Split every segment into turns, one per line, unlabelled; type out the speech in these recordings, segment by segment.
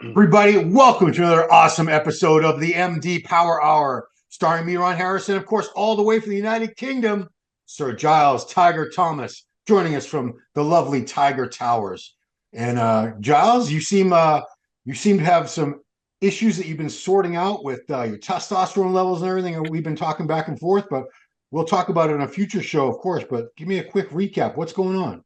Everybody, welcome to another awesome episode of the MD Power Hour, starring me, Ron Harrison, of course, all the way from the United Kingdom, Sir Giles Tiger Thomas, joining us from the lovely Tiger Towers. And Giles, you seem to have some issues that you've been sorting out with your testosterone levels and everything. And we've been talking back and forth, but we'll talk about it in a future show, of course. But give me a quick recap. What's going on?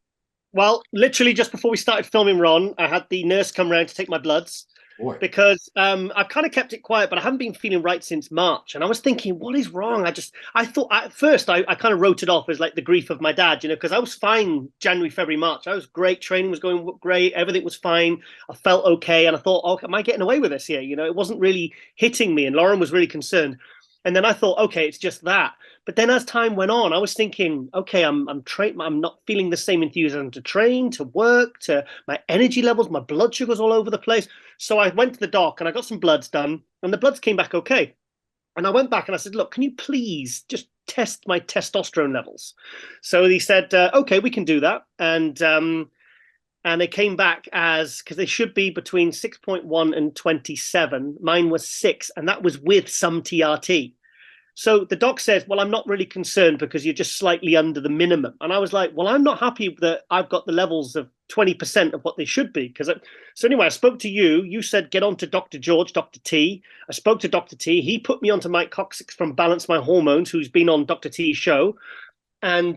Well, literally just before we started filming, Ron, I had the nurse come round to take my bloods
Boy,
because I've kind of kept it quiet, but I haven't been feeling right since March. And I was thinking, what is wrong? I thought at first I kind of wrote it off as like the grief of my dad, because I was fine January, February, March. I was great. Training was going great. Everything was fine. I felt okay. And I thought, oh, am I getting away with this here? It wasn't really hitting me. And Lauren was really concerned. And then I thought, okay, it's just that. But then as time went on, I was thinking, okay, I'm not feeling the same enthusiasm to train, to work, to my energy levels, my blood sugar's all over the place. So I went to the doc and I got some bloods done, and the bloods came back okay. And I went back and I said, look, can you please just test my testosterone levels? So he said, okay, we can do that. And they came back as, because they should be between 6.1 and 27. Mine was 6, and that was with some TRT. So the doc says, well, I'm not really concerned because you're just slightly under the minimum. And I was like, well, I'm not happy that I've got the levels of 20% of what they should be. So anyway, I spoke to you. You said, get on to Dr. George, Dr. T. I spoke to Dr. T. He put me onto Mike Cocksick from Balance My Hormones, who's been on Dr. T's show. And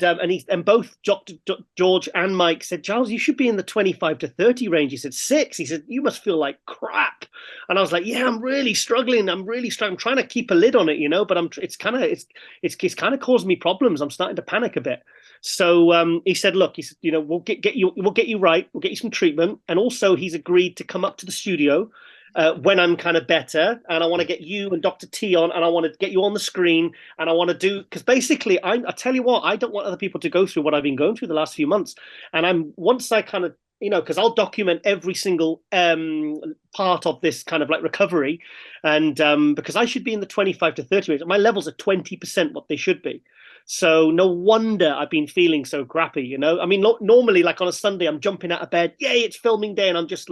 both Dr. George and Mike said, Giles, you should be in the 25 to 30 range. He said 6. He said, you must feel like crap. And I was like, yeah, I'm really struggling. I'm trying to keep a lid on it, but it's kind of caused me problems. I'm starting to panic a bit. So he said, look, we'll get you right. We'll get you some treatment. And also he's agreed to come up to the studio when I'm kind of better, and I want to get you and Dr. T on, and I want to get you on the screen, and I want to do, because basically, I tell you what, I don't want other people to go through what I've been going through the last few months, and once I kind of, because I'll document every single part of this kind of like recovery, and because I should be in the 25 to 30 range, my levels are 20% what they should be. So no wonder I've been feeling so crappy, I mean, normally, like on a Sunday, I'm jumping out of bed, yay, it's filming day, and I just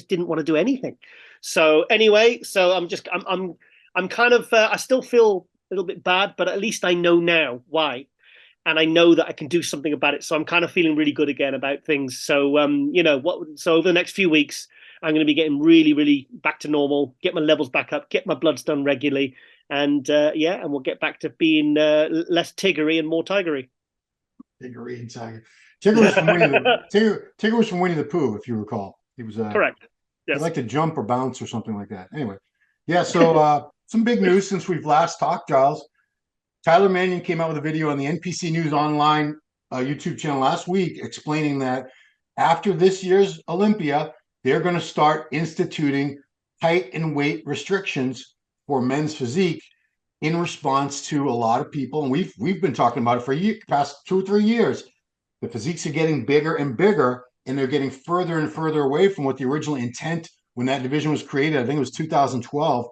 didn't want to do anything. So anyway, I'm kind of, I still feel a little bit bad, but at least I know now why, and I know that I can do something about it. So I'm kind of feeling really good again about things. So so over the next few weeks, I'm going to be getting really, really back to normal, get my levels back up, get my bloods done regularly. And and we'll get back to being less Tiggery and more Tigery.
Tiggery and Tiger. Tigger was from Winnie the Pooh, if you recall. He was
Correct.
he
Yes.
liked to jump or bounce or something like that. Anyway, yeah. So some big news since we've last talked, Giles. Tyler Mannion came out with a video on the NPC News Online YouTube channel last week explaining that after this year's Olympia, they're going to start instituting height and weight restrictions for men's physique in response to a lot of people, and we've been talking about it for past 2 or 3 years. The physiques are getting bigger and bigger, and they're getting further and further away from what the original intent when that division was created. I think it was 2012.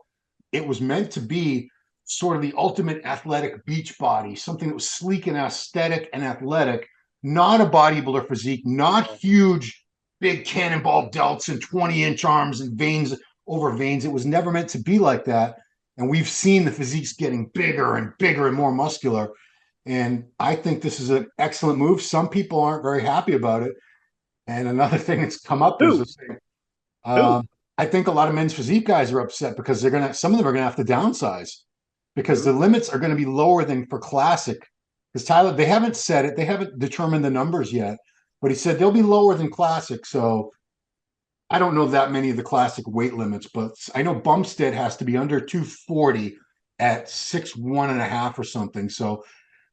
It was meant to be sort of the ultimate athletic beach body, something that was sleek and aesthetic and athletic, not a bodybuilder physique, not huge, big cannonball delts and 20-inch arms and veins over veins. It was never meant to be like that. And we've seen the physiques getting bigger and bigger and more muscular. And I think this is an excellent move. Some people aren't very happy about it. And another thing that's come up is
Who?
this thing.
Who?
I think a lot of men's physique guys are upset because some of them are gonna have to downsize because the limits are going to be lower than for classic. Because Tyler, they haven't said it, they haven't determined the numbers yet, but he said they'll be lower than classic. So I don't know that many of the classic weight limits, but I know Bumstead has to be under 240 at 6'1.5" or something. So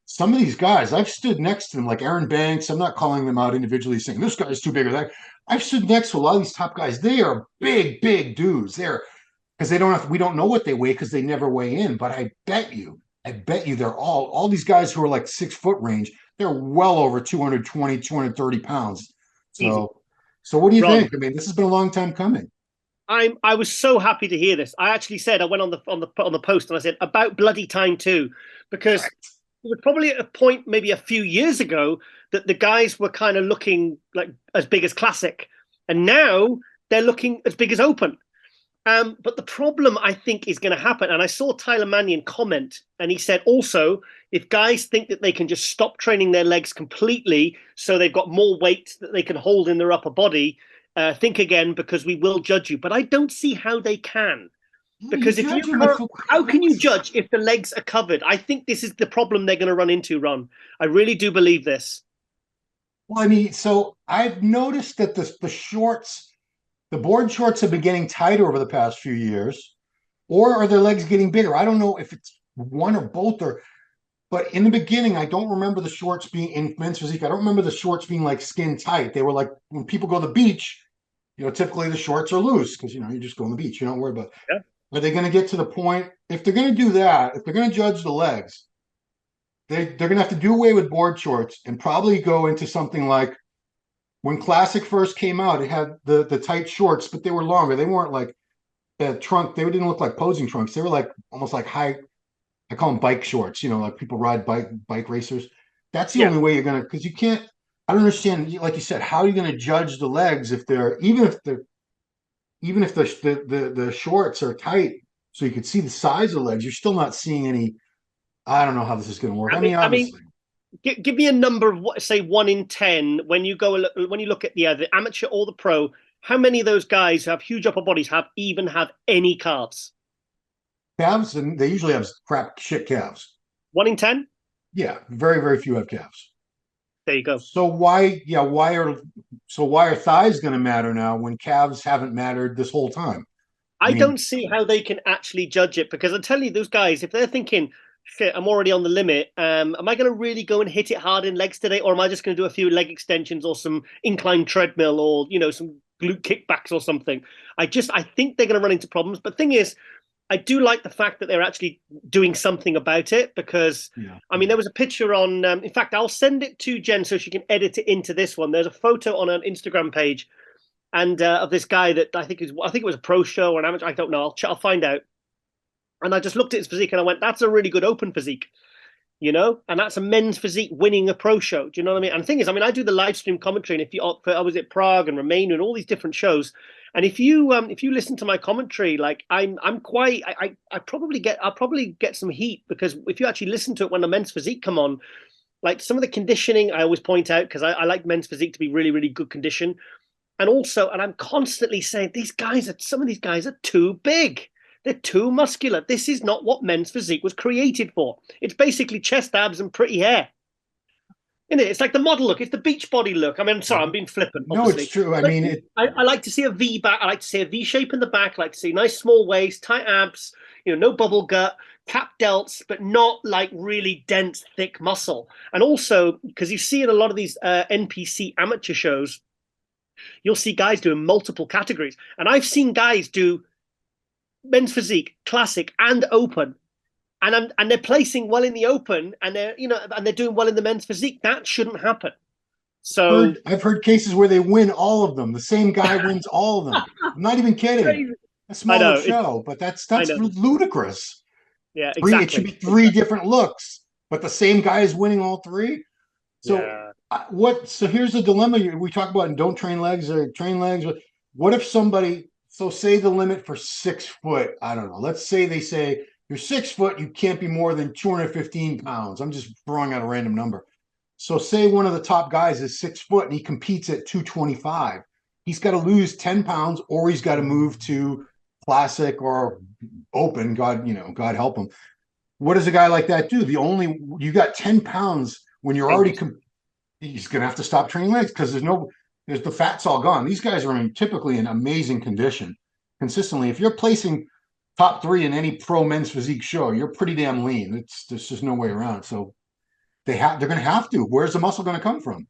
some of these guys, I've stood next to them, like Aaron Banks. I'm not calling them out individually saying this guy's too big or that. I've stood next to a lot of these top guys. They are big, big dudes. They're because we don't know what they weigh because they never weigh in. But I bet you they're all these guys who are like 6 foot range, they're well over 220, 230 pounds.
Easy.
So what do you
Ron.
think? I mean, this has been a long time coming.
I was so happy to hear this. I actually said, I went on the post and I said about bloody time too, because
Right.
it was probably at a point maybe a few years ago that the guys were kind of looking like as big as classic, and now they're looking as big as open. But the problem, I think, is going to happen. And I saw Tyler Mannion comment, and he said also, if guys think that they can just stop training their legs completely so they've got more weight that they can hold in their upper body, think again, because we will judge you. But I don't see how they can. Because if you can't, how can you judge if the legs are covered? I think this is the problem they're going to run into, Ron. I really do believe this.
Well, I mean, so I've noticed that the shorts, the board shorts have been getting tighter over the past few years, or are their legs getting bigger? I don't know if it's one or both, or but in the beginning, I don't remember the shorts being in men's physique. I don't remember the shorts being like skin tight. They were like when people go to the beach, typically the shorts are loose because you just go on the beach. You don't worry about it.
Yeah.
Are they going to get to the point if they're going to do that? If they're going to judge the legs, they're going to have to do away with board shorts and probably go into something like when Classic first came out. It had the tight shorts, but they were longer. They weren't like a trunk. They didn't look like posing trunks. They were like almost like high. I call them bike shorts. Like people ride bike racers. That's the only way you're gonna, because you can't. I don't understand. Like you said, how are you going to judge the legs if they're even if the shorts are tight, so you could see the size of the legs, you're still not seeing any. I don't know how this is going to work. I mean, obviously,
give me a number of what, say 1 in 10 when you look at the amateur or the pro. How many of those guys who have huge upper bodies have any calves?
Calves, and they usually have crap shit calves.
1 in 10.
Yeah, very very few have calves.
There you go.
So why are thighs going to matter now when calves haven't mattered this whole time?
I don't see how they can actually judge it, because I tell you, those guys, if they're thinking, shit, I'm already on the limit, am I going to really go and hit it hard in legs today, or am I just going to do a few leg extensions or some incline treadmill or some glute kickbacks or something? I think they're going to run into problems. But the thing is, I do like the fact that they're actually doing something about it, because, I mean, there was a picture on, in fact, I'll send it to Jen so she can edit it into this one. There's a photo on an Instagram page and of this guy that I think it was a pro show or an amateur. I don't know. I'll find out. And I just looked at his physique and I went, that's a really good open physique, and that's a men's physique winning a pro show. Do you know what I mean? And the thing is, I mean, I do the live stream commentary, and I was at Prague and Romania and all these different shows. And if you listen to my commentary, like I'll probably get some heat, because if you actually listen to it when the men's physique come on, like some of the conditioning, I always point out, because I like men's physique to be really, really good condition. And I'm constantly saying some of these guys are too big. They're too muscular. This is not what men's physique was created for. It's basically chest, abs, and pretty hair. Isn't it? It's like the model look. It's the beach body look. I mean, I'm sorry, I'm being flippant. Obviously.
No, it's true. I mean,
I like to see a V back. I like to see a V shape in the back. I like to see nice small waist, tight abs. No bubble gut, cap delts, but not like really dense, thick muscle. And also, because you see in a lot of these NPC amateur shows, you'll see guys doing multiple categories. And I've seen guys do men's physique, classic, and open, and they're placing well in the open, and they're doing well in the men's physique. That shouldn't happen. So
I've heard cases where they win all of them. The same guy wins all of them. I'm not even kidding. A smaller show, but that's ludicrous.
Yeah, exactly.
It should be three different looks, but the same guy is winning all three. So So here's the dilemma we talk about, and don't train legs or train legs. What if somebody? So say the limit for 6 foot, I don't know. Let's say they say you're 6 foot, you can't be more than 215 pounds. I'm just throwing out a random number. So say one of the top guys is 6 foot and he competes at 225. He's got to lose 10 pounds, or he's got to move to classic or open. God help him. What does a guy like that do? You got 10 pounds when you're already, he's going to have to stop training legs, because there's the fat's all gone. These guys are typically in amazing condition consistently. If you're placing top 3 in any pro men's physique show, you're pretty damn lean. There's just no way around. So they're going to have to. Where's the muscle going to come from?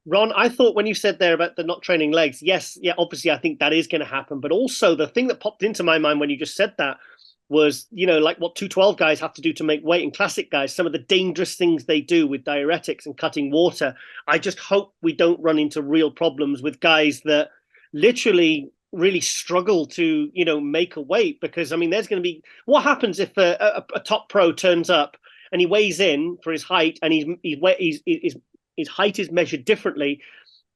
Ron, I thought when you said there about the not training legs, yes, obviously I think that is going to happen. But also the thing that popped into my mind when you just said that was, like what 212 guys have to do to make weight, and classic guys, some of the dangerous things they do with diuretics and cutting water. I just hope we don't run into real problems with guys that literally really struggle to, make a weight, because I mean, there's going to be, what happens if a top pro turns up and he weighs in for his height, and his height is measured differently,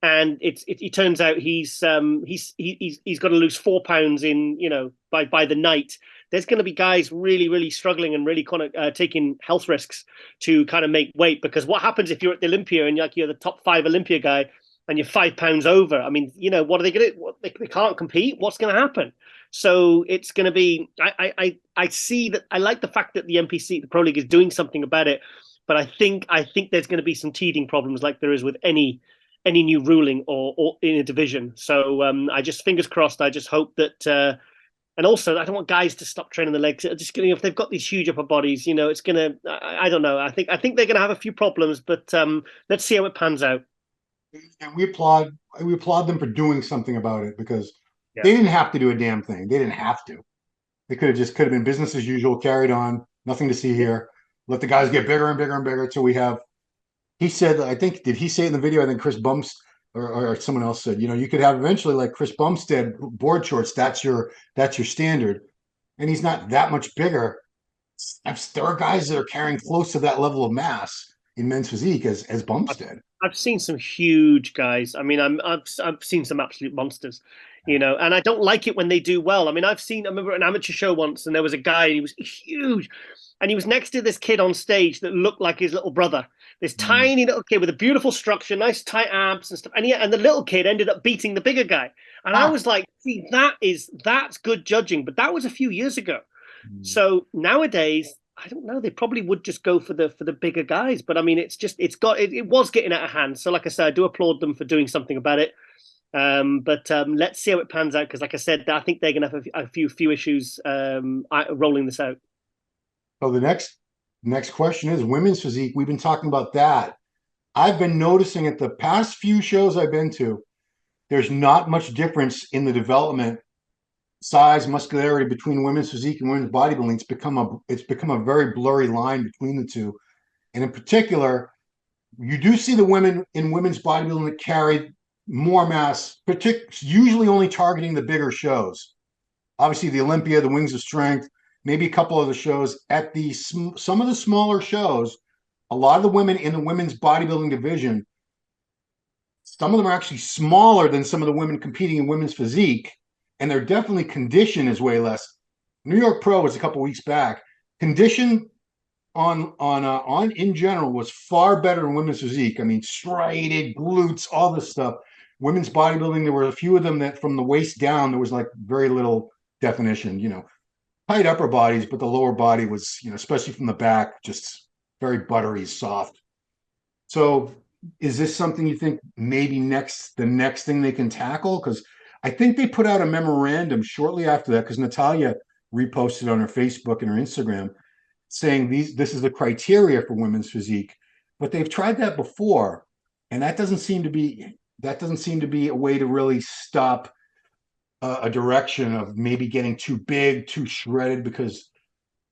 and it turns out he's got to lose 4 pounds in, by the night. There's going to be guys really struggling and really kind of taking health risks to kind of make weight, because what happens if you're at the Olympia and you're the top 5 Olympia guy and you're 5 pounds over? I mean, what are they going to? They can't compete. What's going to happen? So it's going to be. I see that. I like the fact that the NPC, the Pro League, is doing something about it, but I think there's going to be some teething problems like there is with any new ruling or in a division. So I just, fingers crossed. I just hope that. And also, I don't want guys to stop training the legs. Just if they've got these huge upper bodies, it's gonna. I don't know. I think they're gonna have a few problems, but let's see how it pans out.
And we applaud them for doing something about it, because
Yeah.
they didn't have to do a damn thing. They didn't have to. They could have been business as usual, carried on, nothing to see here. Let the guys get bigger and bigger and bigger till we have. He said, I think, did he say in the video? I think Chris Bumps or someone else said, you could have eventually like Chris Bumstead board shorts. That's your standard, and he's not that much bigger. There are guys that are carrying close to that level of mass in men's physique as Bumstead.
I've seen some huge guys. I mean, I've seen some absolute monsters, and I don't like it when they do well. I mean, I remember an amateur show once, and there was a guy, and he was huge, and he was next to this kid on stage that looked like his little brother. This tiny little kid with a beautiful structure, nice tight abs and stuff. And the little kid ended up beating the bigger guy. And I was like, see, that's good judging. But that was a few years ago. So nowadays, I don't know. They probably would just go for the bigger guys. But I mean, it was getting out of hand. So like I said, I do applaud them for doing something about it. But let's see how it pans out, because like I said, I think they're going to have a few issues rolling this out.
So the next question is women's physique. We've been talking about that. I've been noticing at the past few shows I've been to, there's not much difference in the development, size, muscularity between women's physique and women's bodybuilding. It's become a very blurry line between the two. And in particular, you do see the women in women's bodybuilding that carry more mass, usually only targeting the bigger shows. Obviously, the Olympia, the Wings of Strength, maybe a couple of the shows. At some of the smaller shows, a lot of the women in the women's bodybuilding division, some of them are actually smaller than some of the women competing in women's physique, and their definitely condition is way less. New York Pro was a couple weeks back. Condition on in general was far better than women's physique. I mean, striated glutes, all this stuff. Women's bodybuilding, there were a few of them that from the waist down, there was like very little definition, tight upper bodies, but the lower body was, especially from the back, just very buttery, soft. So is this something you think maybe the next thing they can tackle? Because I think they put out a memorandum shortly after that, because Natalia reposted on her Facebook and her Instagram saying this is the criteria for women's physique. But they've tried that before, and that doesn't seem to be a way to really stop a direction of maybe getting too big, too shredded. Because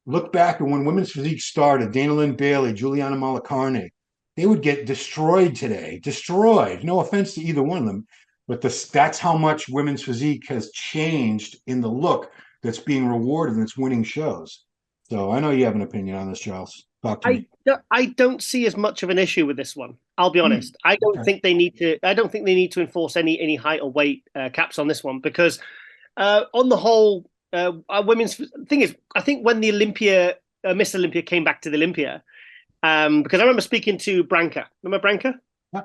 look back at when women's physique started, Dana Lynn Bailey, Juliana Malacarne, they would get destroyed today. Destroyed. No offense to either one of them, but that's how much women's physique has changed in the look that's being rewarded and it's winning shows. So I know you have an opinion on this, Charles. Talk to me.
I don't see as much of an issue with this one. I'll be honest. I don't think they need to enforce any height or weight caps on this one, because on the whole, women's thing is, I think when the Olympia, Miss Olympia came back to the Olympia, because I remember speaking to Branka. Remember Branka?
Yeah.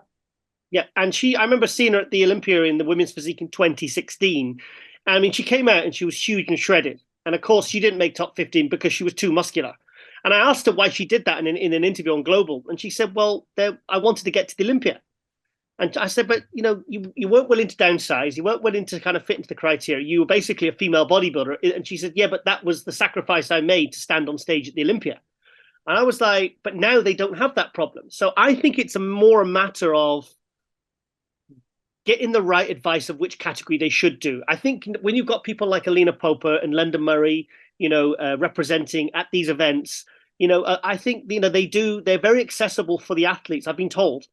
Yeah, and I remember seeing her at the Olympia in the women's physique in 2016. I mean, she came out and she was huge and shredded. And of course, she didn't make top 15 because she was too muscular. And I asked her why she did that in an interview on Global. And she said, well, I wanted to get to the Olympia. And I said, but, you weren't willing to downsize. You weren't willing to kind of fit into the criteria. You were basically a female bodybuilder. And she said, yeah, but that was the sacrifice I made to stand on stage at the Olympia. And I was like, but now they don't have that problem. So I think it's more a matter of getting the right advice of which category they should do. I think when you've got people like Alina Popa and Linda Murray, representing at these events, I think, they're very accessible for the athletes, I've been told.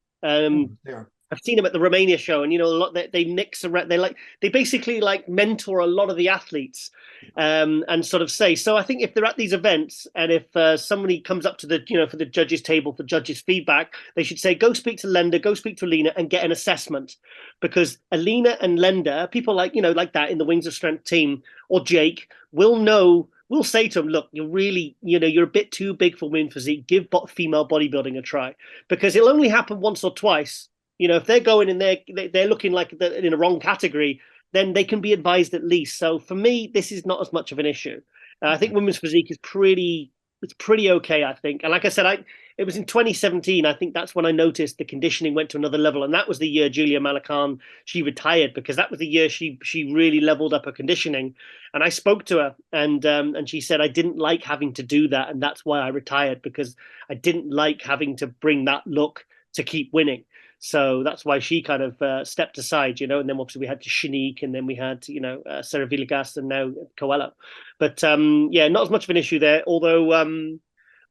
I've seen them at the Romania show, and a lot they mix around. They basically like mentor a lot of the athletes, and sort of say. So I think if they're at these events, and if somebody comes up to the for the judges table for judges feedback, they should say, go speak to Lenda, go speak to Alina, and get an assessment, because Alina and Lenda, people like that in the Wings of Strength team, or Jake, will know. We'll say to them, look, you're a bit too big for women physique. Give female bodybuilding a try, because it'll only happen once or twice. If they're going and they're looking like they're in a wrong category, then they can be advised at least. So for me, this is not as much of an issue. I think women's physique is pretty okay, I think. And like I said, it was in 2017. I think that's when I noticed the conditioning went to another level, and that was the year Julia Malakan, she retired, because that was the year she really leveled up her conditioning. And I spoke to her, and she said, I didn't like having to do that, and that's why I retired, because I didn't like having to bring that look to keep winning. So that's why she kind of stepped aside, and then obviously we had Shanique, and then we had, Sarah Villegas, and now Coelho. But not as much of an issue there. Although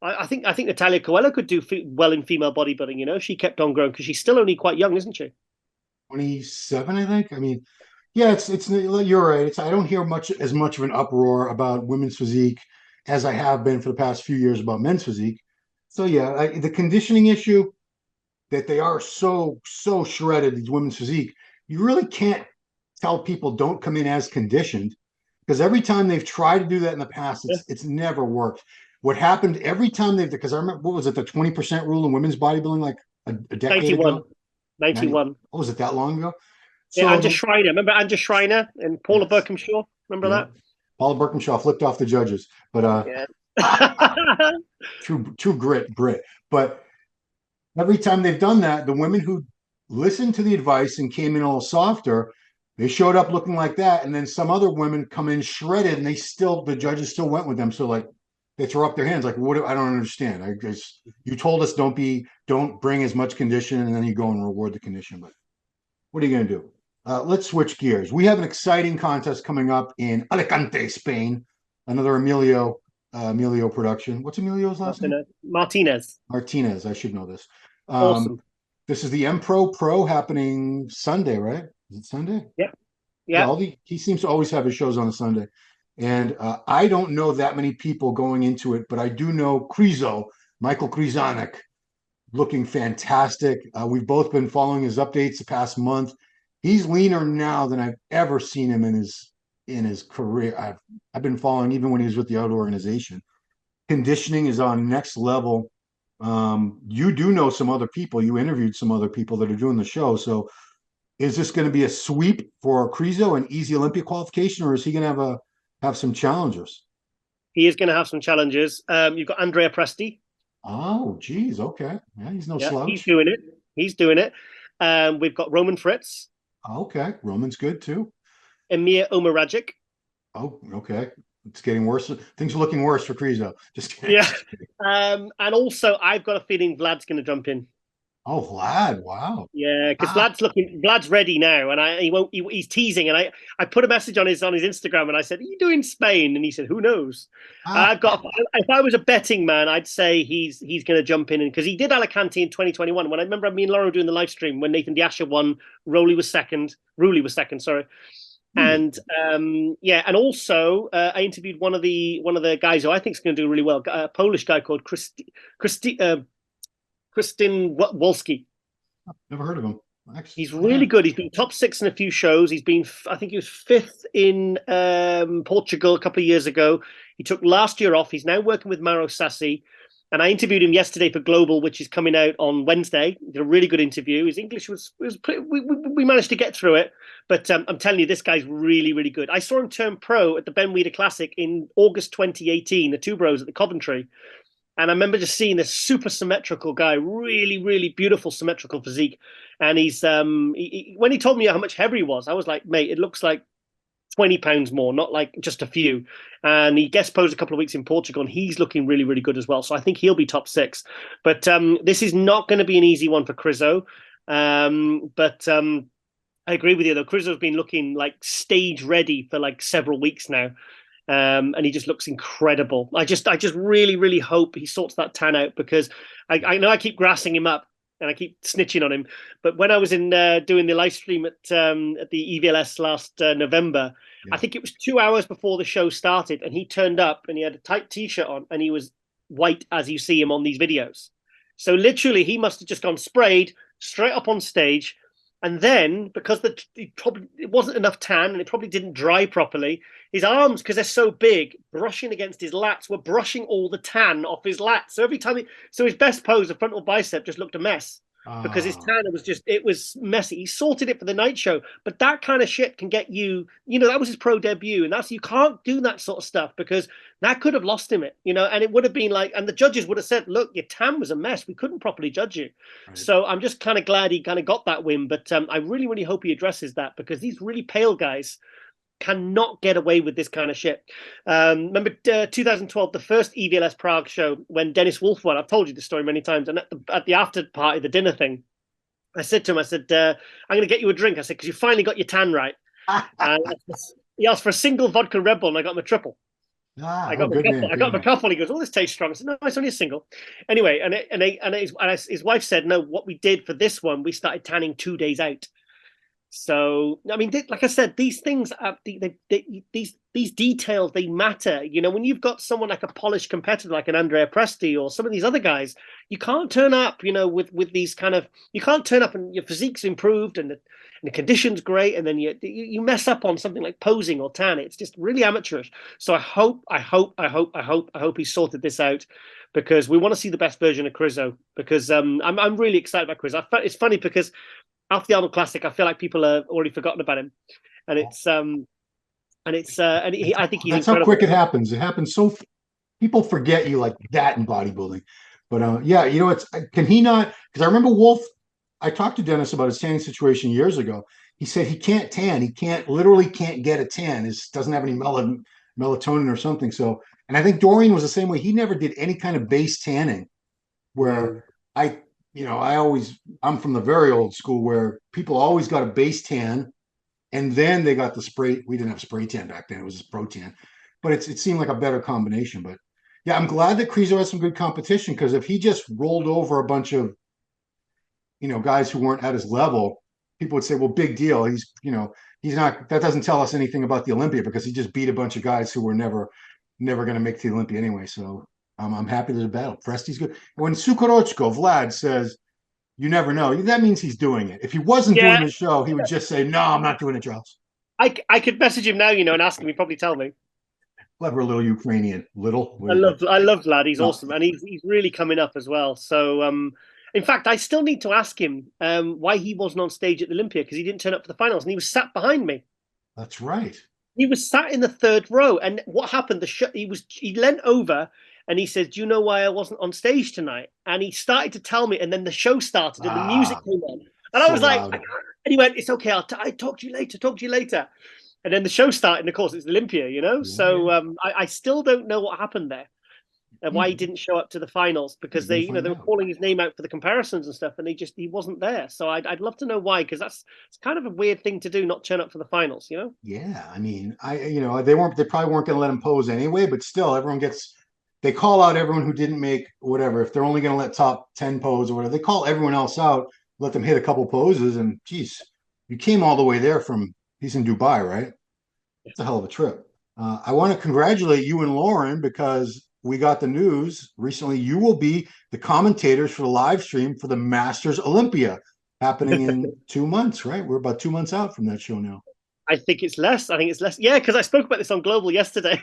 I think Natalia Coelho could do well in female bodybuilding. She kept on growing, because she's still only quite young, isn't she?
27, I think. I mean, yeah, it's you're right. I don't hear as much of an uproar about women's physique as I have been for the past few years about men's physique. So yeah, the conditioning issue, that they are so shredded, these women's physique, you really can't tell people don't come in as conditioned, because every time they've tried to do that in the past, it's never worked. What happened every time because I remember, what was it, the 20% rule in women's bodybuilding, like a decade
91.
ago?
91.
Oh, was it that long ago?
So, yeah, Anja Schreiner. Remember Anja Schreiner and Paula Birkenshaw? Remember that?
Paula Birkenshaw flipped off the judges, but true Brit. But every time they've done that, the women who listened to the advice and came in a little softer, they showed up looking like that. And then some other women come in shredded, and the judges still went with them. So like, they throw up their hands like, what? I don't understand. I guess you told us don't bring as much condition, and then you go and reward the condition. But what are you going to do? Let's switch gears. We have an exciting contest coming up in Alicante, Spain. Another Emilio production. What's Emilio's last name?
Martinez.
I should know this.
Awesome.
This is the Empro Pro happening Sunday, right? Is it Sunday?
Yeah.
He seems to always have his shows on a Sunday. And I don't know that many people going into it, but I do know Krizo, Michael Krizanek, looking fantastic. We've both been following his updates the past month. He's leaner now than I've ever seen him in his career. I've been following even when he was with the other organization. Conditioning is on next level. You do know some other people. You interviewed some other people that are doing the show. So is this going to be a sweep for Krizo, an easy Olympia qualification, or is he going to have some challengers?
He is going to have some challenges. You've got Andrea Presti.
Oh, geez. Okay. Yeah, he's no slouch.
He's doing it. We've got Roman Fritz.
Okay. Roman's good too.
Emir Omaragic.
Oh, okay. It's getting worse. Things are looking worse for Krizo. Just kidding.
Yeah. And also, I've got a feeling Vlad's going to jump in.
Oh, Vlad! Wow.
Yeah, because Vlad's ready now, and he's teasing. And I put a message on his Instagram, and I said, "Are you doing Spain?" And he said, "Who knows?" If I was a betting man, I'd say he's going to jump in, because he did Alicante in 2021. When I remember me and Laura doing the live stream when Nathan Diasha won, Rowley was second. Sorry. And and also I interviewed one of the guys who I think is going to do really well, a Polish guy called Krystyn Wolski.
Never heard of him.
Actually, he's really good. He's been top 6 in a few shows. I think he was 5th in Portugal a couple of years ago. He took last year off. He's now working with Mauro Sassi. And I interviewed him yesterday for Global, which is coming out on Wednesday. He did a really good interview. His English was pretty, we managed to get through it. But I'm telling you, this guy's really, really good. I saw him turn pro at the Ben Weider Classic in August 2018, the Two Bros at the Coventry. And I remember just seeing this super symmetrical guy, really, really beautiful symmetrical physique. And he's when he told me how much heavier he was, I was like, mate, it looks like 20 pounds more, not like just a few. And he guest posed a couple of weeks in Portugal, and he's looking really, really good as well. So I think he'll be top 6. But this is not going to be an easy one for Krizo. But I agree with you, though. Krizo's been looking like stage ready for like several weeks now. And he just looks incredible. I just really, really hope he sorts that tan out, because I know I keep grassing him up, and I keep snitching on him. But when I was in doing the live stream at the EVLS last November, I
Yeah.
think it was 2 hours before the show started, and he turned up and he had a tight t-shirt on, and he was white as you see him on these videos. So literally, he must have just gone sprayed straight up on stage. And then, because it wasn't enough tan and it probably didn't dry properly, his arms, because they're so big, brushing against his lats, were brushing all the tan off his lats. So every time so his best pose, the frontal bicep, just looked a mess because his tan it was messy. He sorted it for the night show, but that kind of shit can get you, that was his pro debut, and you can't do that sort of stuff because that could have lost him and it would have been like, and the judges would have said, look, your tan was a mess. We couldn't properly judge you.
Right.
So I'm just kind of glad he kind of got that win, but I really, really hope he addresses that because these really pale guys cannot get away with this kind of shit. Remember 2012, the first EVLS Prague show when Dennis Wolf won? I've told you this story many times. And at the after party, the dinner thing, I said to him, I'm going to get you a drink. I said, because you finally got your tan right. And he asked for a single vodka Red Bull, and I got him a triple. I got him a couple. He goes, "Oh, this tastes strong." I said, "No, it's only a single." Anyway, and his wife said, "No, what we did for this one, we started tanning 2 days out." So, I mean, like I said, these things, these details, they matter. When you've got someone like a polished competitor, like an Andrea Presti or some of these other guys, you can't turn up, with these kind of, you can't turn up and your physique's improved and the condition's great, and then you mess up on something like posing or tan. It's just really amateurish. So I hope he sorted this out because we want to see the best version of Krizo because I'm really excited about Krizo. It's funny because after the Arnold Classic, I feel like people have already forgotten about him, and I think he's
That's
incredible.
how quick it happens. It happens people forget you like that in bodybuilding. But yeah, can he not? Because I remember Wolf. I talked to Dennis about his tanning situation years ago. He said he can't tan. He literally can't get a tan. He doesn't have any melatonin or something. So, and I think Dorian was the same way. He never did any kind of base tanning. Where I'm from the very old school where people always got a base tan and then they got the spray. We didn't have spray tan back then. It was just pro tan, but it seemed like a better combination. But yeah, I'm glad that Krizo has some good competition because if he just rolled over a bunch of, guys who weren't at his level, people would say, well, big deal. He's not, that doesn't tell us anything about the Olympia because he just beat a bunch of guys who were never going to make the Olympia anyway. So I'm happy there's a battle. Presti's good. When Sukorochko, Vlad says, you never know, that means he's doing it. If he wasn't doing the show, he would just say, no, I'm not doing it, Charles.
I could message him now, and ask him. He'd probably tell me.
Clever little Ukrainian.
I love Vlad. He's awesome. And he's really coming up as well. So, in fact, I still need to ask him why he wasn't on stage at the Olympia because he didn't turn up for the finals and he was sat behind me.
That's right.
He was sat in the third row. And what happened? He leant over and he said, "Do you know why I wasn't on stage tonight?" And he started to tell me, and then the show started and the music came on. And I was like, and he went, "It's okay. I'll talk to you later. Talk to you later." And then the show started, and of course, it's Olympia, Yeah. So I still don't know what happened there and why he didn't show up to the finals because they were calling his name out for the comparisons and stuff, and he wasn't there. So I'd love to know why because it's kind of a weird thing to do, not turn up for the finals,
Yeah, I mean, they probably weren't going to let him pose anyway, but still, they call out everyone who didn't make whatever. If they're only going to let top 10 pose or whatever, they call everyone else out, let them hit a couple poses, and geez, you came all the way there he's in Dubai, right? It's a hell of a trip. I want to congratulate you and Lauren because we got the news recently. You will be the commentators for the live stream for the Masters Olympia happening in 2 months, right? We're about 2 months out from that show now.
I think it's less. Yeah, because I spoke about this on Global yesterday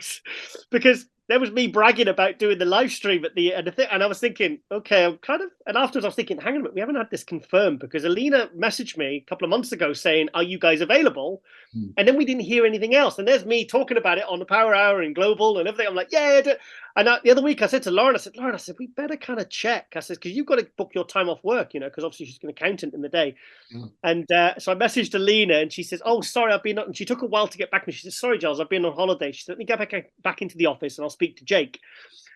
because there was me bragging about doing the live stream at the end of it. And I was thinking, okay, and afterwards I was thinking, hang on a minute, we haven't had this confirmed because Alina messaged me a couple of months ago saying, are you guys available? And then we didn't hear anything else. And there's me talking about it on the Power Hour and Global and everything. I'm like, yeah. And the other week I said to Lauren, we better kind of check. I said, because you've got to book your time off work, because obviously she's an accountant in the day. And so I messaged Alina and she says, oh, sorry, and she took a while to get back to me. She said, sorry, Giles, I've been on holiday. She said, let me get back into the office and I'll speak to Jake.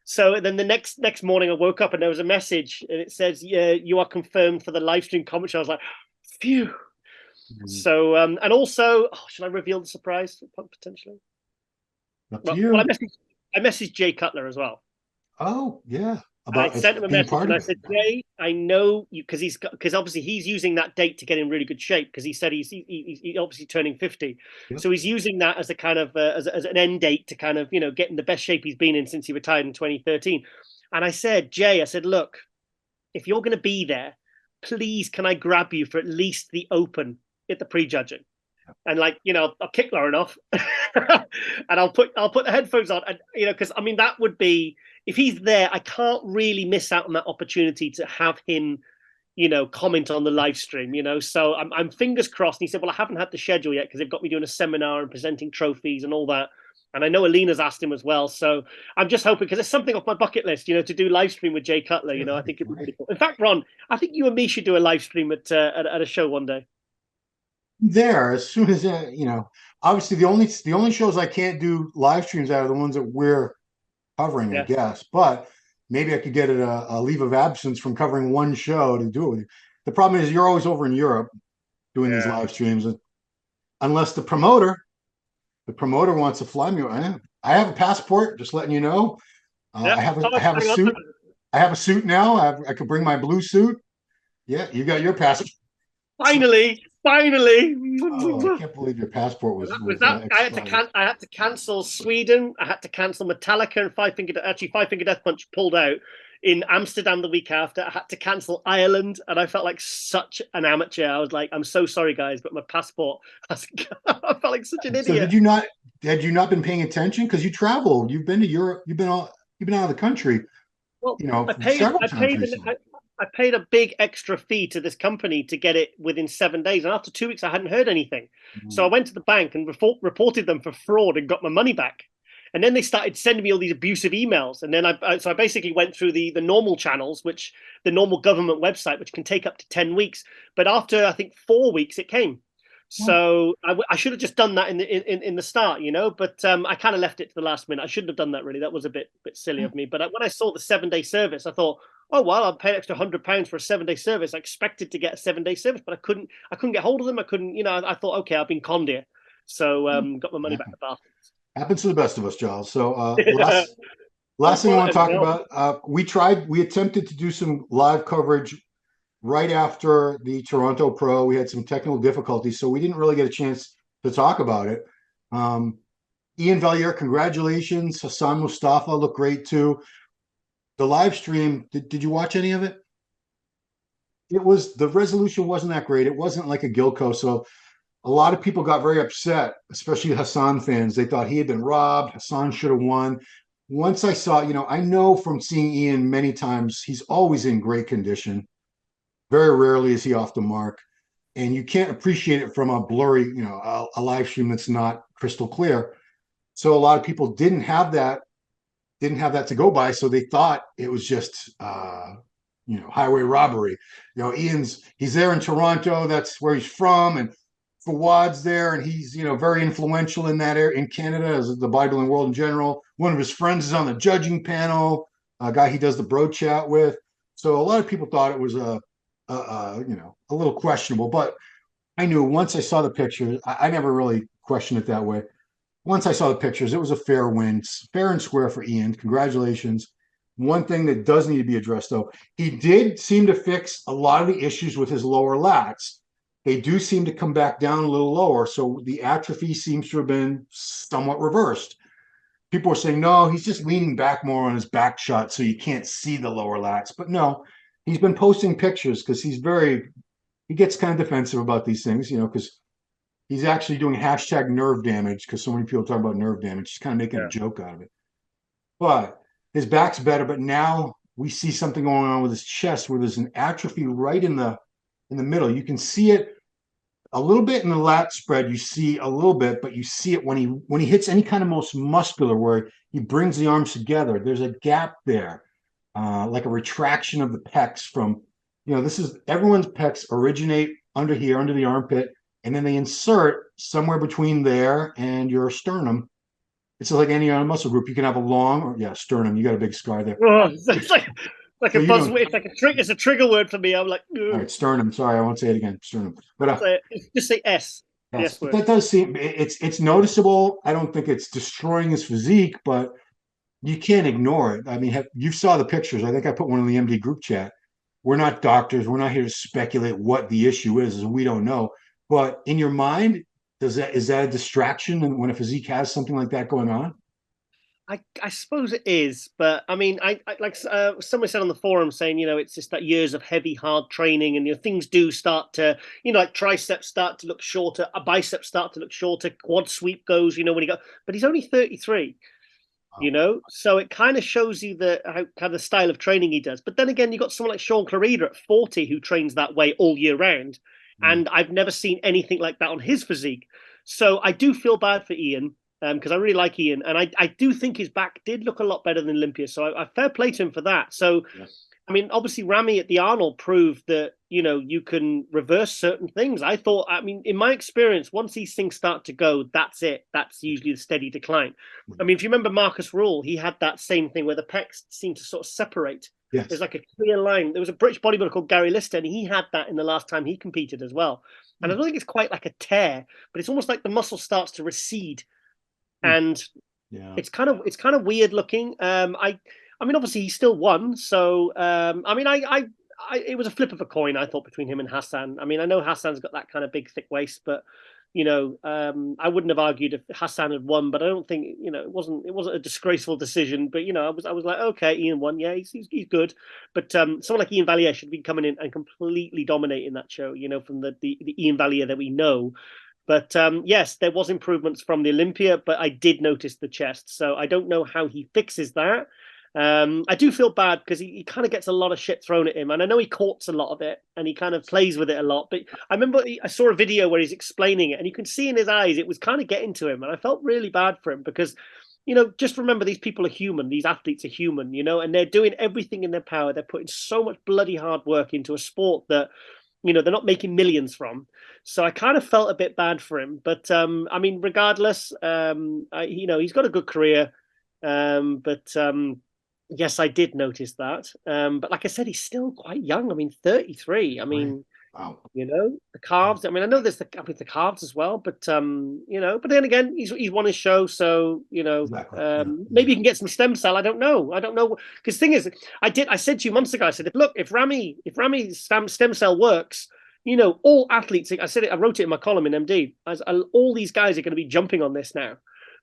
So then the next morning I woke up and there was a message and it says, yeah, you are confirmed for the live stream commentary. I was like, phew. So, and also, should I reveal the surprise potentially?
Up to you.
I messaged Jay Cutler as well.
Oh, yeah.
I
about
sent him a
being
message
part
and I
of it.
said, Jay, I know you because obviously he's using that date to get in really good shape because he said he's obviously turning 50.
Yep.
So he's using that as a kind of as an end date to kind of, you know, get in the best shape he's been in since he retired in 2013. And I said, Jay, I said, look, if you're going to be there, please can I grab you for at least the open at the prejudging? And like, you know, I'll kick low enough and I'll put the headphones on, and you know, because I mean that would be, if he's there, I can't really miss out on that opportunity to have him, you know, comment on the live stream, you know. So I'm fingers crossed. And he said, well, I haven't had the schedule yet because they've got me doing a seminar and presenting trophies and all that. And I know Alina's asked him as well. So I'm just hoping, because it's something off my bucket list, you know, to do live stream with Jay Cutler. You know, I think it'd be really cool. In fact, Ron, I think you and me should do a live stream at a show one day.
There, as soon as you know, obviously the only shows I can't do live streams out are the ones that we're covering, I
Yeah.
guess. But maybe I could get a leave of absence from covering one show to do it with you. The problem is you're always over in Europe doing these
Yeah.
live streams, unless the promoter wants to fly me. I have a passport, just letting you know.
Yeah.
I have a
Oh,
I have a
hang on.
suit. I have a suit now. I could bring my blue suit. Yeah, you got your passport.
Finally, finally.
Oh, I can't believe your passport was
That I had to
expired.
I had to cancel Sweden. I had to cancel Metallica and Five Finger Death Punch pulled out in Amsterdam the week after. I had to cancel Ireland, and I felt like such an amateur. I was like, I'm so sorry, guys, but my passport has. I felt like such an
So
idiot.
had you not been paying attention? Because you traveled, you've been to Europe, you've been out of the country,
Well,
several times recently.
I paid a big extra fee to this company to get it within 7 days, and after 2 weeks, I hadn't heard anything. So I
Mm.
went to the bank and reported them for fraud and got my money back. And then they started sending me all these abusive emails, and then I basically went through the normal channels, which the normal government website, which can take up to 10 weeks. But after I think 4 weeks, it came.
Well,
So I should have just done that in the start, you know. But I kind of left it to the last minute. I shouldn't have done that really. That was a bit silly of me. But when I saw the 7 day service, I thought, oh well, I'll pay an extra £100 for a 7 day service. I expected to get a 7 day service, but I couldn't get hold of them. I couldn't, you know. I thought, okay, I've been conned here. So got my money back at
happens to the best of us, Giles. So
Bath.
last thing I want to talk
Well,
about, we attempted to do some live coverage right after the Toronto Pro. We had some technical difficulties, so we didn't really get a chance to talk about it. Um, Ian Valier, congratulations. Hassan Mustafa looked great too. The live stream, did you watch any of it? The resolution wasn't that great. It wasn't like a Gilco. So a lot of people got very upset, especially Hassan fans. They thought he had been robbed. Hassan should have won. Once I saw, I know from seeing Ian many times, he's always in great condition. Very rarely is he off the mark. And you can't appreciate it from a blurry, a live stream that's not crystal clear. So a lot of people didn't have that to go by. So they thought it was just, highway robbery. He's there in Toronto. That's where he's from. And Fawad's there, and he's, very influential in that area in Canada, as the bodybuilding world in general. One of his friends is on the judging panel, a guy he does the bro chat with. So a lot of people thought it was a little questionable, but I knew once I saw the pictures, I never really questioned it that way. Once I saw the pictures, it was a fair win, fair and square for Ian. Congratulations. One thing that does need to be addressed, though, he did seem to fix a lot of the issues with his lower lats. They do seem to come back down a little lower. So the atrophy seems to have been somewhat reversed. People were saying, no, he's just leaning back more on his back shot, so you can't see the lower lats. But no, he's been posting pictures because he gets kind of defensive about these things, because he's actually doing hashtag nerve damage because so many people talk about nerve damage. He's kind of making a joke out of it. But his back's better. But now we see something going on with his chest where there's an atrophy right in the middle. You can see it a little bit in the lat spread. You see a little bit, but you see it when he hits any kind of most muscular where he brings the arms together. There's a gap there, like a retraction of the pecs from, this is everyone's pecs originate under here, under the armpit, and then they insert somewhere between there and your sternum. It's like any other muscle group. You can have a sternum. You got a big scar there.
Oh, it's like
So
a buzzword. It's a trigger word for me. I'm like,
all right, sternum. Sorry, I won't say it again. Sternum. But
just say S.
yes,
Yes
but
word.
that does seem it's noticeable. I don't think it's destroying his physique, but you can't ignore it. I mean, you saw the pictures. I think I put one in the MD group chat. We're not doctors. We're not here to speculate what the issue is. We don't know. But in your mind, is that a distraction? And when a physique has something like that going on?
I suppose it is, but I mean, I like someone said on the forum saying, it's just that years of heavy, hard training, and things do start to, like triceps start to look shorter, a bicep start to look shorter, quad sweep goes, when he got, but he's only 33. So it kind of shows you how the style of training he does. But then again, you got someone like Sean Clarida at 40 who trains that way all year round, and I've never seen anything like that on his physique. So I do feel bad for Ian, because I really like Ian, and I do think his back did look a lot better than Olympia. So I fair play to him for that. So
Yes.
I mean, obviously Ramy at the Arnold proved that, you can reverse certain things. I thought, I mean, in my experience, once these things start to go, that's it. That's usually the steady decline. I mean, if you remember Marcus Rule, he had that same thing where the pecs seemed to sort of separate.
Yes.
There's like a clear line. There was a British bodybuilder called Gary Lister, and he had that in the last time he competed as well. And I don't think it's quite like a tear, but it's almost like the muscle starts to recede. And it's kind of weird looking. I mean, obviously he still won. So I mean, it was a flip of a coin, I thought, between him and Hassan. I mean, I know Hassan's got that kind of big, thick waist, but I wouldn't have argued if Hassan had won. But I don't think it wasn't a disgraceful decision. But I was like, okay, Ian won. Yeah, he's good. But someone like Ian Valier should be coming in and completely dominating that show. From the Ian Valier that we know. But yes, there was improvements from the Olympia, but I did notice the chest. So I don't know how he fixes that. I do feel bad because he kind of gets a lot of shit thrown at him, and I know he courts a lot of it and he kind of plays with it a lot. But I remember I saw a video where he's explaining it, and you can see in his eyes it was kind of getting to him, and I felt really bad for him because just remember, these people are human, these athletes are human, and they're doing everything in their power. They're putting so much bloody hard work into a sport that they're not making millions from. So I kind of felt a bit bad for him. But I mean, regardless, he's got a good career. But yes, I did notice that. But like I said, he's still quite young. I mean, 33. I mean,
Wow.
the calves. I mean, I know there's the calves as well, but but then again, he's won his show, so
Exactly.
maybe he can get some stem cell. I don't know. Because the thing is, I said to you months ago, I said, if Ramy's stem cell works, all athletes. I said it. I wrote it in my column in MD. All these guys are going to be jumping on this now,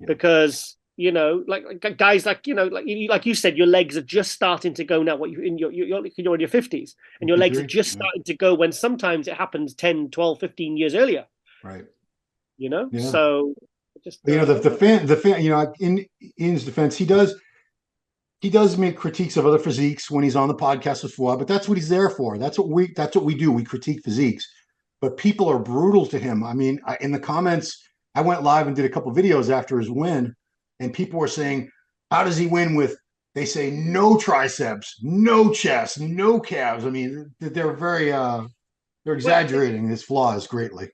because like guys like you said, your legs are just starting to go now. What you're in your 50s, and your legs are just starting to go when sometimes it happens 10, 12, 15 years earlier.
Right.
So just
the fan, in Ian's defense, he does make critiques of other physiques when he's on the podcast with Fouad, but that's what he's there for. That's what we do. We critique physiques, but people are brutal to him. I mean, in the comments, I went live and did a couple videos after his win, and people were saying, how does he win with, they say, no triceps, no chest, no calves? I mean, they're they're exaggerating his flaws greatly.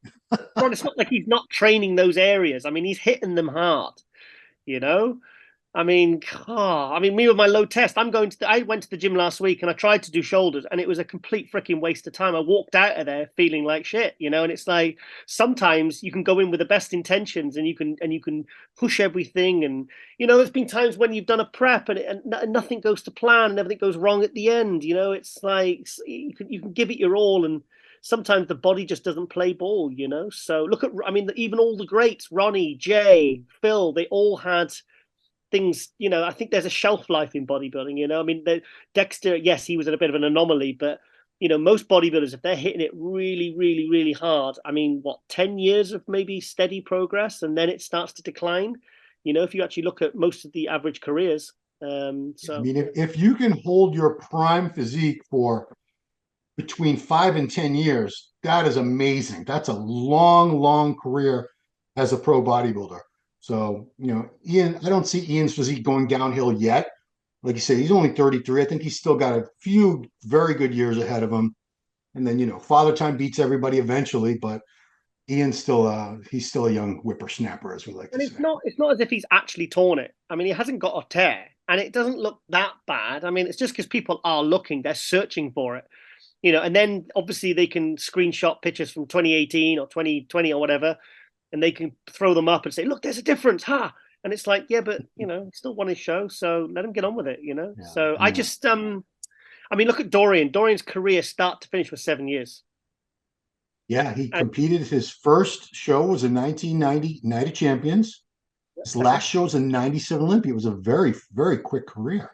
Ron, it's not like he's not training those areas. I mean, he's hitting them hard, you know? Me with my low test, I went to the gym last week and I tried to do shoulders, and it was a complete freaking waste of time. I walked out of there feeling like shit, and it's like sometimes you can go in with the best intentions and you can push everything, and there's been times when you've done a prep and nothing goes to plan and everything goes wrong at the end. It's like you can give it your all, and sometimes the body just doesn't play ball. So look at, even all the greats, Ronnie, Jay, Phil, they all had things. I think there's a shelf life in bodybuilding. Dexter, yes, he was a bit of an anomaly, but most bodybuilders, if they're hitting it really, really, really hard, 10 years of maybe steady progress, and then it starts to decline. If you actually look at most of the average careers.
If you can hold your prime physique for between 5 and 10 years, that is amazing. That's a long, long career as a pro bodybuilder. So, Ian, I don't see Ian's physique going downhill yet. Like you said, he's only 33. I think he's still got a few very good years ahead of him. And then, father time beats everybody eventually, but Ian's he's still a young whippersnapper, as we like to say.
It's not as if he's actually torn it. He hasn't got a tear, and it doesn't look that bad. It's just because people are looking, they're searching for it. And then obviously they can screenshot pictures from 2018 or 2020 or whatever, and they can throw them up and say, look, there's a difference. And it's like, yeah, but he still won his show, so let him get on with it,
Yeah,
So I
yeah.
just I mean, look at Dorian. Dorian's career start to finish was 7 years.
Yeah, he
And
competed. His first show was in 1990 Night of Champions. His
second.
last show was in 97 Olympia. It was a very, very quick career.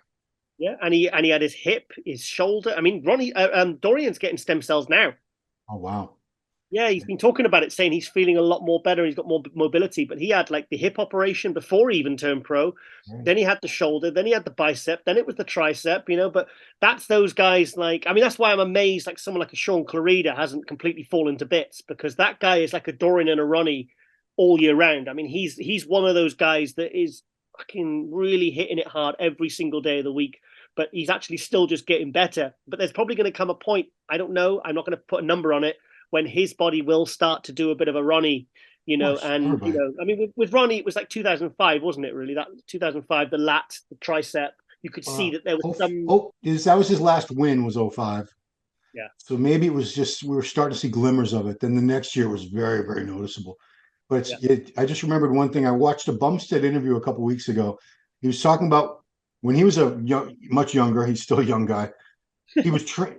Yeah, and he had his hip, his shoulder. I mean, Dorian's getting stem cells now.
Oh, wow.
Yeah, he's been talking about it, saying he's feeling a lot more better. He's got more mobility, but he had like the hip operation before he even turned pro.
Right.
Then he had the shoulder, then he had the bicep, then it was the tricep, But that's those guys like, I mean, that's why I'm amazed like someone like a Sean Clarida hasn't completely fallen to bits, because that guy is like a Dorian and a Ronnie all year round. I mean, he's one of those guys that is fucking really hitting it hard every single day of the week, but he's actually still just getting better. But there's probably going to come a point, I don't know, I'm not going to put a number on it, when his body will start to do a bit of a Ronnie,
Of course,
and
everybody.
I mean, with Ronnie, it was like 2005, wasn't it? Really, that 2005, the lat, the tricep, you could see that there was some,
That was his last win was '05.
yeah,
So maybe it was just we were starting to see glimmers of it. Then the next year was very, very noticeable. But
yeah,
I just remembered one thing. I watched a Bumstead interview a couple weeks ago. He was talking about when he was much younger. He's still a young guy.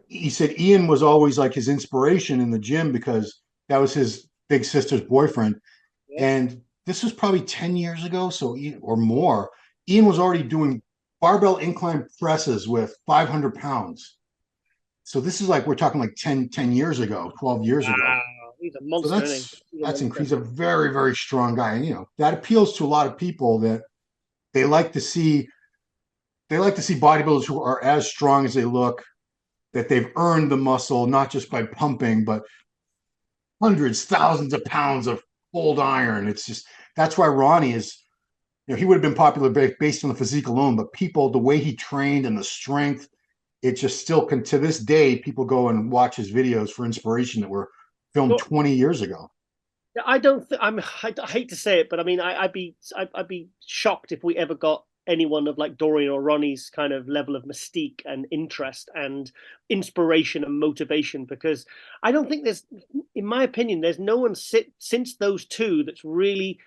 He said Ian was always like his inspiration in the gym because that was his big sister's boyfriend.
yeah.
And this was probably 10 years ago, or more. Ian was already doing barbell incline presses with 500 pounds. So this is like we're talking like 10 years ago, 12 years ago.
Wow, he's a
So
monster, isn't he? He's a monster.
he's a very, very strong guy. And that appeals to a lot of people that they like to see bodybuilders who are as strong as they look, that they've earned the muscle, not just by pumping, but hundreds, thousands of pounds of cold iron. It's just that's why Ronnie is, he would have been popular based on the physique alone, but people, the way he trained and the strength, it just still can to this day, people go and watch his videos for inspiration that were filmed
So,
20 years ago.
I don't. I hate to say it, but I mean, I'd be shocked if we ever got anyone of like Dorian or Ronnie's kind of level of mystique and interest and inspiration and motivation, because I don't think there's, in my opinion, there's no one since those two that's really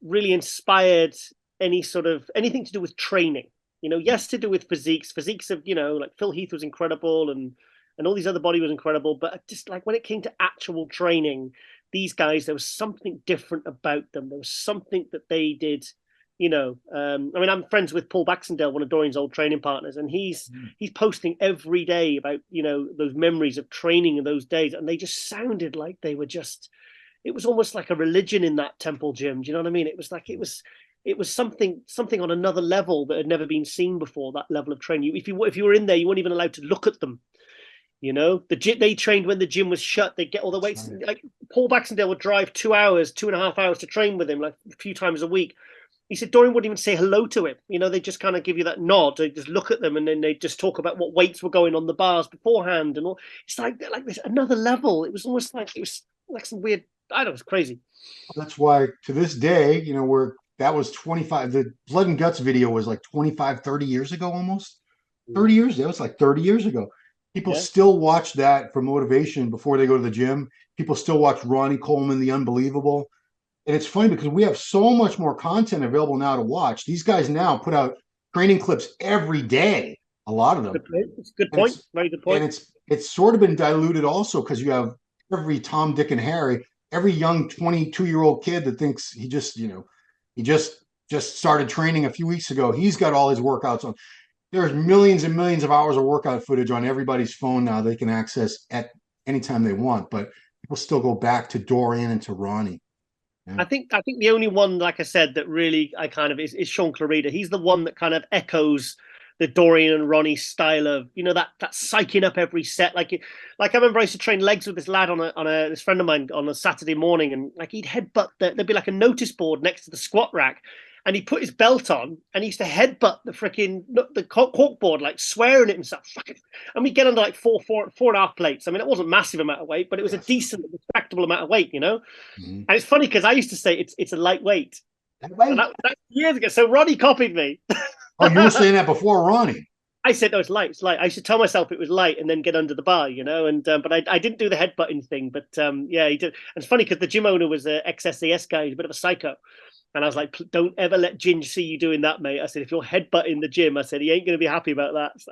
really inspired any sort of anything to do with training. Yes, to do with physiques of like Phil Heath was incredible, and all these other body was incredible, but just like when it came to actual training, these guys, there was something different about them. There was something that they did. I mean, I'm friends with Paul Baxendale, one of Dorian's old training partners, and he's posting every day about those memories of training in those days, and they just sounded like they were just. It was almost like a religion in that temple gym. Do you know what I mean? It was like it was something on another level that had never been seen before. That level of training. If you were in there, you weren't even allowed to look at them. The gym they trained when the gym was shut. They get all the weights.
Right.
Like Paul Baxendale would drive 2 hours, 2.5 hours to train with him, like a few times a week. He said Dorian wouldn't even say hello to him. They just kind of give you that nod. They just look at them and then they just talk about what weights were going on the bars beforehand and all. It's like this another level. It was almost like it was like some weird. I don't know. It's crazy.
That's why to this day, that was 25, the blood and guts video was like 25, 30 years ago, almost 30 years. That was like 30 years ago. People
Yeah.
still watch that for motivation before they go to the gym. People still watch Ronnie Coleman, The Unbelievable. And it's funny because we have so much more content available now to watch. These guys now put out training clips every day, a lot of them.
It's a good
And
point.
it's
Very good
and
point.
it's sort of been diluted also because you have every Tom, Dick, and Harry, every young 22-year-old kid that thinks he just started training a few weeks ago. He's got all his workouts on. There's millions and millions of hours of workout footage on everybody's phone now they can access at any time they want, but people still go back to Dorian and to Ronnie. Yeah.
I think the only one, like I said, that really I kind of is Sean Clarida. He's the one that kind of echoes the Dorian and Ronnie style of that psyching up every set. Like I remember I used to train legs with this lad on a this friend of mine on a Saturday morning, and like he'd headbutt there'd be like a notice board next to the squat rack, and he put his belt on and he used to headbutt the cork board, like swearing at himself. And we get under like four and a half plates. I mean, it wasn't a massive amount of weight, but it was a decent, respectable amount of weight,
Mhm.
And it's funny because I used to say it's a lightweight.
That way.
And that years ago. So Ronnie copied me.
Oh, you were saying that before Ronnie.
I said, "No, it's light. It's light." I should tell myself it was light and then get under the bar, And but I didn't do the headbutting thing. But yeah, he did. And it's funny because the gym owner was an ex-SAS guy. He's a bit of a psycho. And I was like, don't ever let Ginge see you doing that, mate. I said, if you're headbutting the gym, I said, he ain't going to be happy about that. So.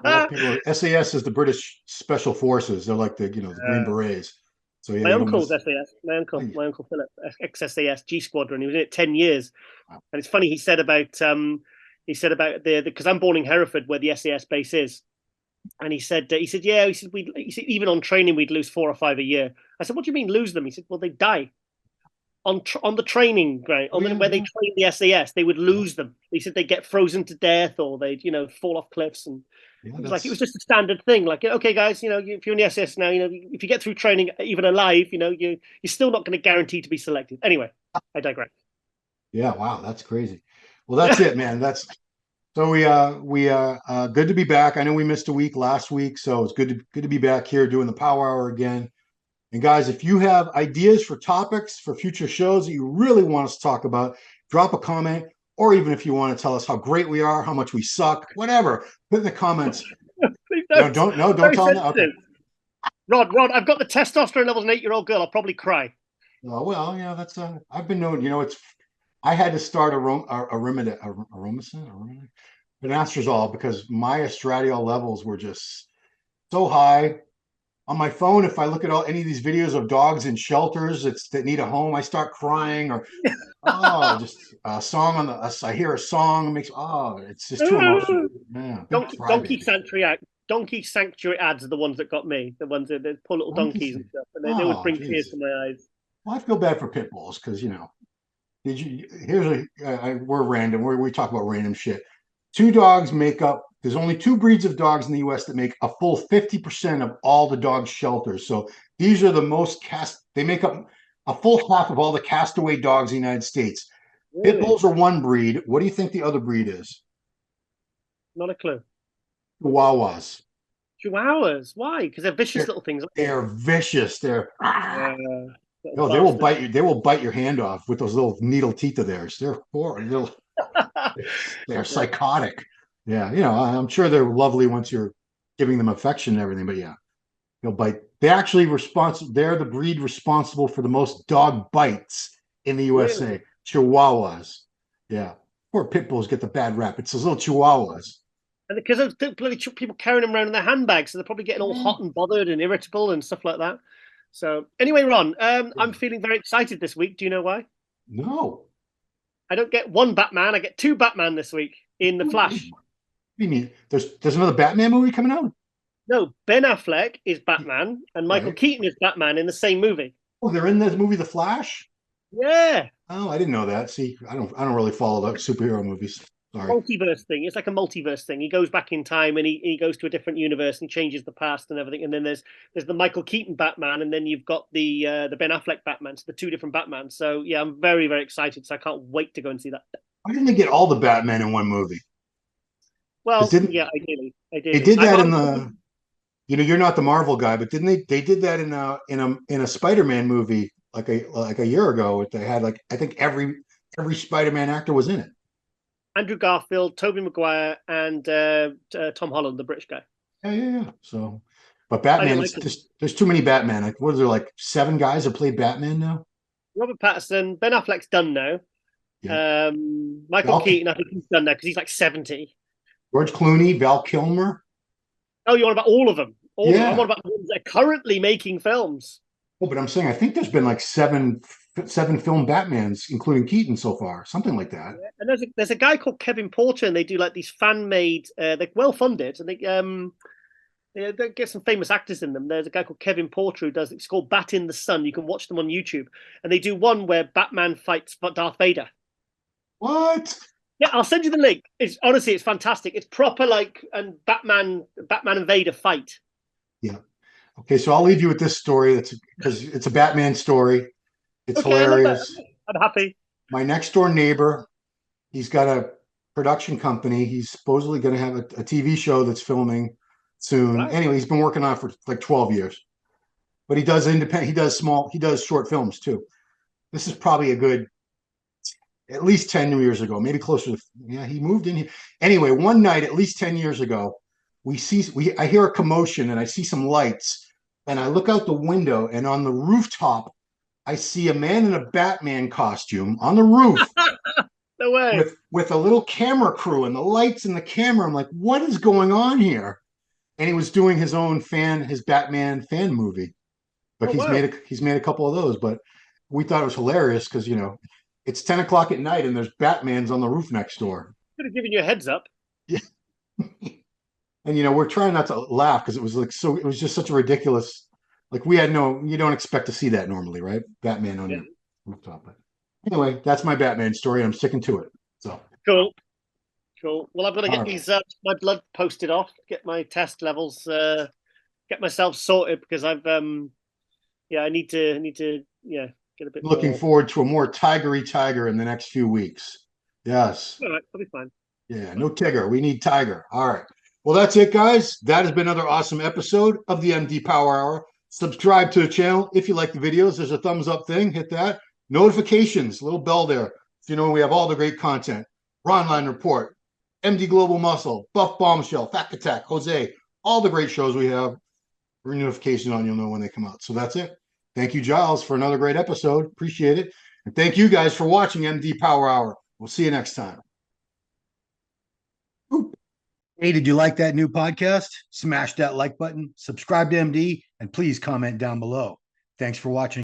Well, people, SAS is the British Special Forces. They're like the the Green Berets. So yeah,
My
you don't
uncle's
miss.
SAS.
I,
My uncle Philip, ex-SAS G Squadron. He was in it 10 years, and it's funny. He said about the because I'm born in Hereford, where the SAS base is, and he said yeah, he said even on training we'd lose 4 or 5 a year. I said, what do you mean lose them? He said, well, they die on the training ground,
oh yeah,
where they
yeah,
train the SAS, they would
yeah,
lose them. He said they'd get frozen to death or they'd fall off cliffs, and
yeah.
it was
That's
just a standard thing. Like, okay, guys, if you're in the SS now, if you get through training even alive, you're still not going to guarantee to be selected. Anyway, I digress.
yeah. Wow, that's crazy. Well, that's it, man. That's so we good to be back. I know we missed a week last week, so it's good to be back here doing the Power Hour again. And guys, if you have ideas for topics for future shows that you really want us to talk about, drop a comment, or even if you want to tell us how great we are, how much we suck, whatever, put in the comments.
Please
No,
don't.
don't no, don't
Very
tell them that. Okay.
sensitive. Rod, I've got the testosterone levels of an 8-year-old girl. I'll probably cry.
Oh, well, that's I've been known, it's I had to start anastrozole because my estradiol levels were just so high. On my phone, if I look at any of these videos of dogs in shelters that need a home, I start crying or just a song I hear a song makes it's just too emotional. Yeah, big
Donkey
crybaby.
sanctuary act. Donkey sanctuary ads are the ones that got me. The ones that they poor little donkeys and
Monkey.
stuff, and they always
Oh,
bring tears
geez.
to my eyes.
Well, I feel bad for pit bulls because did you? We're random. We talk about random shit. Two dogs make up. There's only two breeds of dogs in the U.S. that make a full 50% of all the dog shelters. So these are the most cast. They make up a full half of all the castaway dogs in the United States. Pit
Really?
bulls are one breed. What do you think the other breed is?
Not a clue.
Chihuahuas.
Chihuahuas. Why? Because they're vicious
They're,
little things, aren't
they're vicious. They're
little
no, they will
bastards.
bite you. They will bite your hand off with those little needle teeth of theirs. They're horrible. They're
Yeah.
psychotic. Yeah, I'm sure they're lovely once you're giving them affection and everything, but yeah, they'll bite. They're the breed responsible for the most dog bites in the
Really?
USA. Chihuahuas. Yeah. Poor pit bulls get the bad rap. It's those little chihuahuas.
And because of bloody people carrying them around in their handbags, so they're probably getting all
Yeah.
hot and bothered and irritable and stuff like that. So anyway, Ron, I'm feeling very excited this week. Do you know why?
No.
I don't get one Batman. I get two Batman this week in the
What do
Flash.
you mean? There's another Batman movie coming out?
No, Ben Affleck is Batman and Michael
Right.
Keaton is Batman in the same movie.
Oh, they're in this movie, The Flash?
Yeah,
Oh, I didn't know that. See, I don't really follow the superhero movies. Sorry.
multiverse thing. It's like a multiverse thing. He goes back in time and he goes to a different universe and changes the past and everything. And then there's the Michael Keaton Batman, and then you've got the Ben Affleck Batman. So the two different Batmans. So yeah, I'm very very excited. So I can't wait to go and see that.
Why didn't they get all the Batman in one movie? Because
Well,
didn't
yeah,
they
ideally.
did that in the you're not the Marvel guy, but didn't they did that in a Spider-Man movie like a year ago. They had like I think every Spider-Man actor was in it.
Andrew Garfield, Tobey Maguire, and Tom Holland, the British guy.
Yeah, yeah, yeah. So, but
I didn't
Batman,
like it.
there's too many Batman. Like, what is there like seven guys that play Batman now?
Robert Pattinson, Ben Affleck's done now.
Yeah,
Michael
Val,
Keaton, I think he's done now because he's like 70.
George Clooney, Val Kilmer.
Oh, you want about all of them? All of them. I'm on
Yeah.
about the ones that are currently making films.
Oh, but I'm saying I think there's been like seven film Batmans, including Keaton so far, something like that.
Yeah. And there's a guy called Kevin Porter, and they do like these fan made. They're well funded, and they get some famous actors in them. There's a guy called Kevin Porter who does. It's called Bat in the Sun. You can watch them on YouTube, and they do one where Batman fights Darth Vader.
What?
Yeah, I'll send you the link. It's honestly, it's fantastic. It's proper like and Batman and Vader fight.
Yeah. Okay, so I'll leave you with this story. That's because it's a Batman story. It's
Okay, I love that.
hilarious.
I'm happy.
My next door neighbor, he's got a production company. He's supposedly going to have a TV show that's filming soon.
Wow.
Anyway, he's been working on it for like 12 years. But he does independent, he does short films too. This is probably a good at least 10 years ago, maybe closer to yeah, he moved in here. Anyway, one night at least 10 years ago, I hear a commotion and I see some lights and I look out the window and on the rooftop I see a man in a Batman costume on the roof
No way.
with a little camera crew and the lights and the camera. I'm like, what is going on here? And he was doing his Batman fan movie. But
Oh wow.
he's made a couple of those. But we thought it was hilarious because it's 10 o'clock at night and there's Batman's on the roof next door.
Could have given you a heads up.
Yeah. And we're trying not to laugh because it was just such a ridiculous, like you don't expect to see that normally, right? Batman on
Yeah.
your rooftop. But anyway, that's my Batman story. I'm sticking to it. So
Cool. Cool. Well, I've got to
all
get
right.
these my blood posted off, get my test levels, get myself sorted because yeah, I need to yeah, get a bit
Looking
more.
forward to a more tigery tiger in the next few weeks. Yes.
All right, I'll be fine.
Yeah, no Tigger. We need Tiger. All right. Well, that's it, guys. That has been another awesome episode of the MD Power Hour. Subscribe to the channel if you like the videos. There's a thumbs up thing. Hit that. Notifications, little bell there. So we have all the great content. Ron Line Report, MD Global Muscle, Buff Bombshell, Fat Attack, Jose, all the great shows we have. Bring notifications on, you'll know when they come out. So that's it. Thank you, Giles, for another great episode. Appreciate it. And thank you guys for watching MD Power Hour. We'll see you next time. Hey, did you like that new podcast? Smash that like button, subscribe to MD, and please comment down below. Thanks for watching.